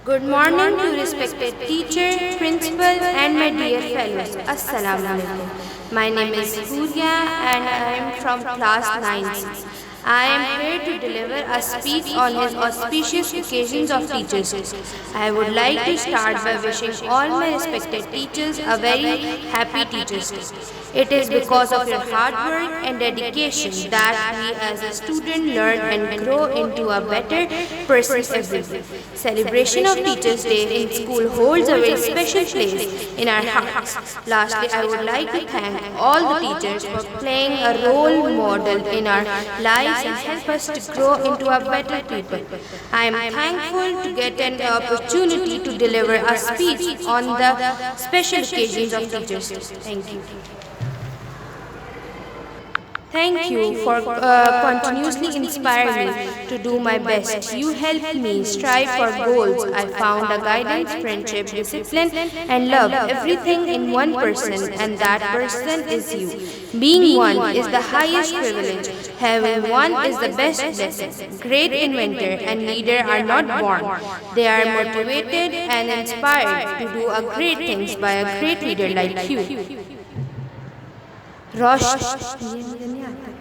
Good morning to respected teacher, principal and my dear fellows. Assalamu alaikum. My name is Purya and I am from class 9C. I am here to deliver a speech on his auspicious occasions of Teachers' Day. I would like to start by wishing all my respected teachers a very happy Teachers' Day. It is because of your hard work and dedication that we as a student learn and grow into a better person every day. Celebration of Teachers' Day in school holds a very special place in our hearts. Lastly, I would like to thank all the teachers for playing a role model in our lives and help us to grow into a better people. I am thankful to get an opportunity to deliver a speech on the special occasions of Teachers' Day. Thank you. Thank you for continuously inspiring me to do my best. You helped me strive for goals. I found a guidance, friendship, discipline, and love, everything in one person, and that person is you. Being one is the highest privilege. Having one is the best blessing. Great inventor and leader are not born. They are motivated and inspired to do a great things by a great leader like you. रोश ये मुझे नहीं आता